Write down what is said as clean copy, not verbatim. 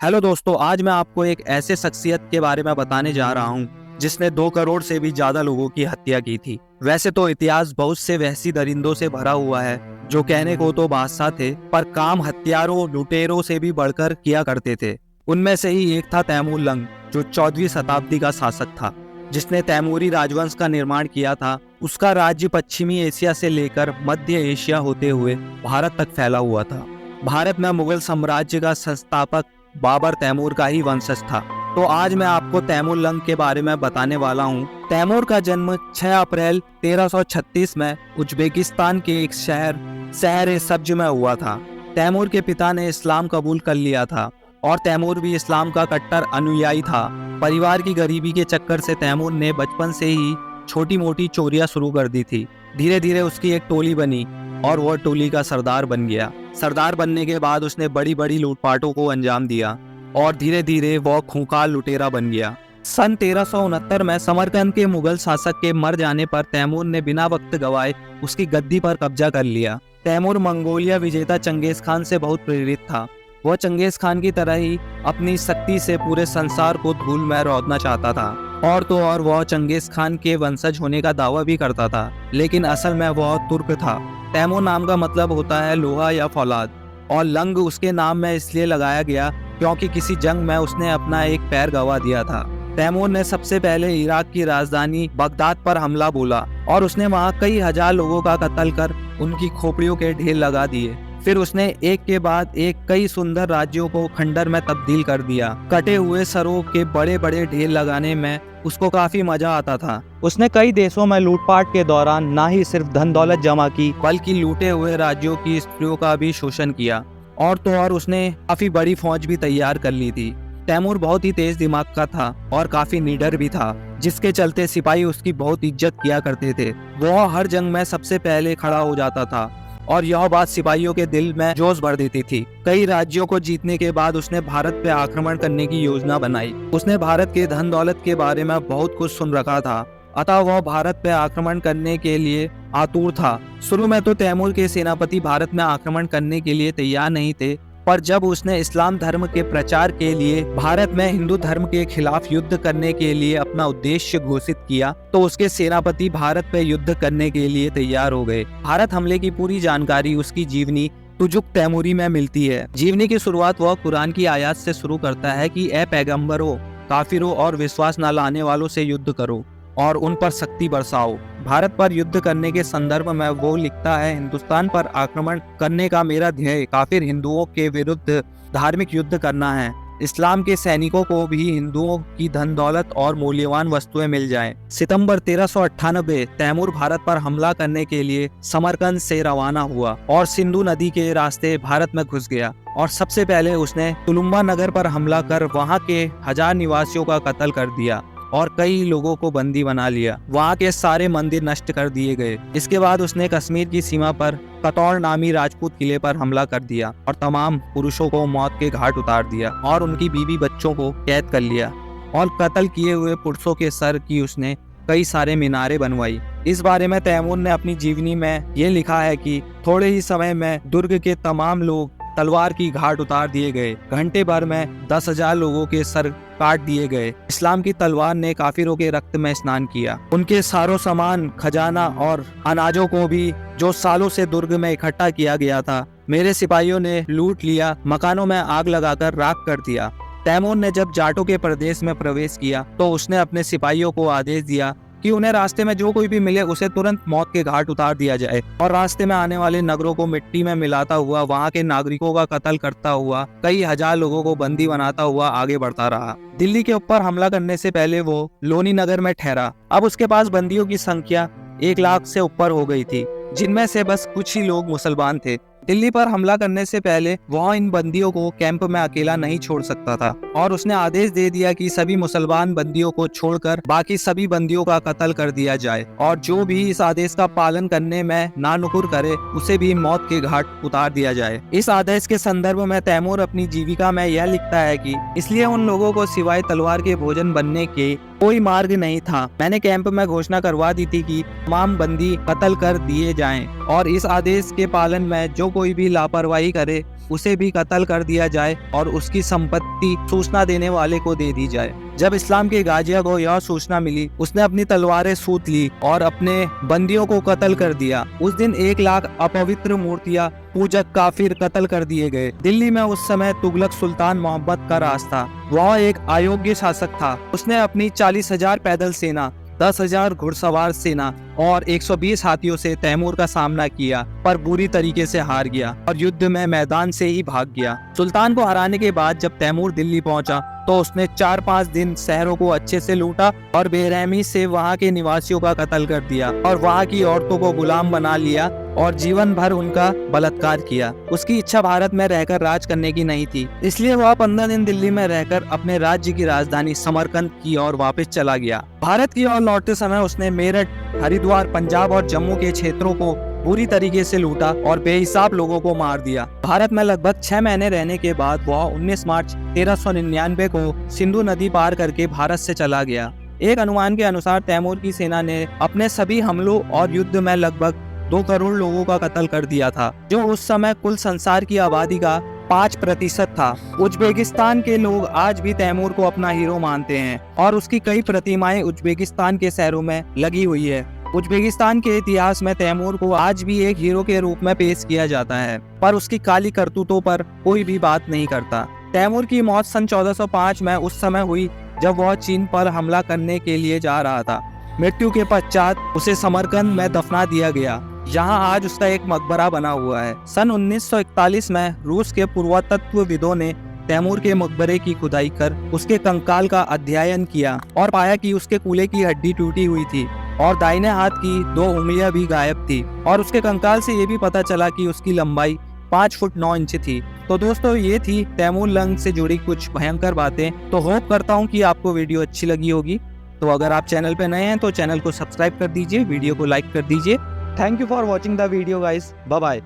Hello दोस्तों, आज मैं आपको एक ऐसे शख्सियत के बारे में बताने जा रहा हूँ जिसने 2 करोड़ से भी ज्यादा लोगों की हत्या की थी। वैसे तो इतिहास बहुत से वहशी दरिंदों से भरा हुआ है जो कहने को तो बादशाह थे, पर काम हत्यारों लुटेरों से भी बढ़कर किया करते थे। उनमें से ही एक था तैमूर लंग, जो 14वीं शताब्दी का शासक था, जिसने तैमूरी राजवंश का निर्माण किया था। उसका राज्य पश्चिमी एशिया से लेकर मध्य एशिया होते हुए भारत तक फैला हुआ था। भारत में मुगल साम्राज्य का संस्थापक बाबर तैमूर का ही वंशज था। तो आज मैं आपको तैमूर लंग के बारे में बताने वाला हूँ। तैमूर का जन्म 6 अप्रैल 1336 में उज्बेकिस्तान के एक शहर सब्ज में हुआ था। तैमूर के पिता ने इस्लाम कबूल कर लिया था और तैमूर भी इस्लाम का कट्टर अनुयायी था। परिवार की गरीबी के चक्कर से तैमूर ने बचपन से ही छोटी मोटी चोरियां शुरू कर दी थी। धीरे धीरे उसकी एक टोली बनी और वह टोली का सरदार बन गया। सरदार बनने के बाद उसने बड़ी बड़ी लूटपाटों को अंजाम दिया और धीरे धीरे वह खूंखार लुटेरा बन गया। सन 1369 में समरकंद के मुगल शासक के मर जाने पर तैमूर ने बिना वक्त गवाए उसकी गद्दी पर कब्जा कर लिया। तैमूर मंगोलिया विजेता चंगेज खान से बहुत प्रेरित था। वह चंगेज खान की तरह ही अपनी शक्ति से पूरे संसार को धूल में रौंदना चाहता था। और तो और वह चंगेज खान के वंशज होने का दावा भी करता था, लेकिन असल में वह तुर्क था। तैमूर नाम का मतलब होता है लोहा या फौलाद, और लंग उसके नाम में इसलिए लगाया गया क्योंकि किसी जंग में उसने अपना एक पैर गंवा दिया था। तैमूर ने सबसे पहले इराक की राजधानी बगदाद पर हमला बोला और उसने वहां कई हजार लोगों का कत्ल कर उनकी खोपड़ियों के ढेर लगा दिए। फिर उसने एक के बाद एक कई सुंदर राज्यों को खंडर में तब्दील कर दिया। कटे हुए सरों के बड़े बड़े ढेर लगाने में उसको काफी मजा आता था। उसने कई देशों में लूटपाट के दौरान ना ही सिर्फ धन दौलत जमा की, बल्कि लूटे हुए राज्यों की स्त्रियों का भी शोषण किया। और तो और उसने काफी बड़ी फौज भी तैयार कर ली थी। तैमूर बहुत ही तेज दिमाग का था और काफी निडर भी था, जिसके चलते सिपाही उसकी बहुत इज्जत किया करते थे। वह हर जंग में सबसे पहले खड़ा हो जाता था और यह बात सिपाहियों के दिल में जोश भर देती थी। कई राज्यों को जीतने के बाद उसने भारत पे आक्रमण करने की योजना बनाई। उसने भारत के धन दौलत के बारे में बहुत कुछ सुन रखा था, अतः वह भारत पे आक्रमण करने के लिए आतुर था। शुरू में तो तैमूर के सेनापति भारत में आक्रमण करने के लिए तैयार नहीं थे, पर जब उसने इस्लाम धर्म के प्रचार के लिए भारत में हिंदू धर्म के खिलाफ युद्ध करने के लिए अपना उद्देश्य घोषित किया, तो उसके सेनापति भारत पे युद्ध करने के लिए तैयार हो गए। भारत हमले की पूरी जानकारी उसकी जीवनी तुजुक तैमूरी में मिलती है। जीवनी की शुरुआत वह कुरान की आयत से शुरू करता है कि ए पैगंबरों, काफिरों और विश्वास न लाने वालों से युद्ध करो और उन पर शक्ति बरसाओ। भारत पर युद्ध करने के संदर्भ में वो लिखता है, हिंदुस्तान पर आक्रमण करने का मेरा ध्येय काफिर हिंदुओं के विरुद्ध धार्मिक युद्ध करना है। इस्लाम के सैनिकों को भी हिंदुओं की धन दौलत और मूल्यवान वस्तुएं मिल जाएं। सितंबर 1398 तैमूर भारत पर हमला करने के लिए समरकंद से रवाना हुआ और सिंधु नदी के रास्ते भारत में घुस गया। और सबसे पहले उसने तुलुम्बा नगर पर हमला कर वहां के 1000 निवासियों का कत्ल कर दिया और कई लोगों को बंदी बना लिया। वहाँ के सारे मंदिर नष्ट कर दिए गए। इसके बाद उसने कश्मीर की सीमा पर कतौर नामी राजपूत किले पर हमला कर दिया और तमाम पुरुषों को मौत के घाट उतार दिया और उनकी बीवी बच्चों को कैद कर लिया। और कत्ल किए हुए पुरुषों के सर की उसने कई सारे मीनारें बनवाई। इस बारे में तैमूर ने अपनी जीवनी में ये लिखा है कि थोड़े ही समय में दुर्ग के तमाम लोग तलवार की घाट उतार दिए गए। घंटे भर में 10,000 लोगों के सर काट दिए गए। इस्लाम की तलवार ने काफिरों के रक्त में स्नान किया। उनके सारो सामान, खजाना और अनाजों को भी जो सालों से दुर्ग में इकट्ठा किया गया था, मेरे सिपाहियों ने लूट लिया, मकानों में आग लगाकर राख कर दिया। तैमूर ने जब जाटों के प्रदेश में प्रवेश किया तो उसने अपने सिपाहियों को आदेश दिया कि उन्हें रास्ते में जो कोई भी मिले उसे तुरंत मौत के घाट उतार दिया जाए। और रास्ते में आने वाले नगरों को मिट्टी में मिलाता हुआ, वहाँ के नागरिकों का कत्ल करता हुआ, कई हजार लोगों को बंदी बनाता हुआ आगे बढ़ता रहा। दिल्ली के ऊपर हमला करने से पहले वो लोनी नगर में ठहरा। अब उसके पास बंदियों की संख्या 1 लाख से ऊपर हो गई थी, जिनमें से बस कुछ ही लोग मुसलमान थे। दिल्ली पर हमला करने से पहले वह इन बंदियों को कैंप में अकेला नहीं छोड़ सकता था और उसने आदेश दे दिया कि सभी मुसलमान बंदियों को छोड़कर बाकी सभी बंदियों का कत्ल कर दिया जाए और जो भी इस आदेश का पालन करने में नानुकुर करे उसे भी मौत के घाट उतार दिया जाए। इस आदेश के संदर्भ में तैमूर अपनी जीविका में यह लिखता है कि इसलिए उन लोगों को सिवाय तलवार के भोजन बनने के कोई मार्ग नहीं था। मैंने कैंप में घोषणा करवा दी थी कि तमाम बंदी कत्ल कर दिए जाएं और इस आदेश के पालन में जो कोई भी लापरवाही करे उसे भी कत्ल कर दिया जाए और उसकी संपत्ति सूचना देने वाले को दे दी जाए। जब इस्लाम के गाजिया को यह सूचना मिली, उसने अपनी तलवारें सूत ली और अपने बंदियों को कत्ल कर दिया। उस दिन 1 लाख अपवित्र मूर्तियां पूजक काफिर कत्ल कर दिए गए। दिल्ली में उस समय तुगलक सुल्तान मोहम्मद का राज था। वह एक अयोग्य शासक था। उसने अपनी 40,000 पैदल सेना, 10,000 घुड़सवार सेना और 120 हाथियों से तैमूर का सामना किया, पर बुरी तरीके से हार गया और युद्ध में मैदान से ही भाग गया। सुल्तान को हराने के बाद जब तैमूर दिल्ली पहुंचा तो उसने 4-5 दिन शहरों को अच्छे से लूटा और बेरहमी से वहां के निवासियों का कत्ल कर दिया और वहां की औरतों को गुलाम बना लिया और जीवन भर उनका बलात्कार किया। उसकी इच्छा भारत में रहकर राज करने की नहीं थी, इसलिए वह 15 दिन दिल्ली में रहकर अपने राज्य की राजधानी समरकंद की ओर वापस चला गया। भारत की ओर लौटते समय उसने मेरठ, हरिद्वार, पंजाब और जम्मू के क्षेत्रों को बुरी तरीके से लूटा और बेहिसाब लोगों को मार दिया। भारत में लगभग 6 महीने रहने के बाद वह 19 मार्च 1399 को सिंधु नदी पार करके भारत से चला गया। एक अनुमान के अनुसार तैमूर की सेना ने अपने सभी हमलों और युद्ध में लगभग 2 करोड़ लोगों का कत्ल कर दिया था, जो उस समय कुल संसार की आबादी का 5% था। उज्बेकिस्तान के लोग आज भी तैमूर को अपना हीरो मानते हैं और उसकी कई प्रतिमाएं उज्बेकिस्तान के शहरों में लगी हुई है। उज्बेकिस्तान के इतिहास में तैमूर को आज भी एक हीरो के रूप में पेश किया जाता है, पर उसकी काली करतूतों पर कोई भी बात नहीं करता। तैमूर की मौत सन 1405 में उस समय हुई जब वह चीन पर हमला करने के लिए जा रहा था। मृत्यु के पश्चात उसे समरकंद में दफना दिया गया, जहां आज उसका एक मकबरा बना हुआ है। सन 1941 में रूस के पुरातत्वविदों ने तैमूर के मकबरे की खुदाई कर उसके कंकाल का अध्ययन किया और पाया कि उसके कूल्हे की हड्डी टूटी हुई थी और दाहिने हाथ की 2 उंगलियां भी गायब थी और उसके कंकाल से ये भी पता चला कि उसकी लंबाई 5 फुट 9 इंच थी। तो दोस्तों, ये थी तैमूर लंग से जुड़ी कुछ भयंकर बातें। तो होप करता हूँ कि आपको वीडियो अच्छी लगी होगी। तो अगर आप चैनल पे नए हैं तो चैनल को सब्सक्राइब कर दीजिए, वीडियो को लाइक कर दीजिए। Thank you for watching the video guys. Bye bye.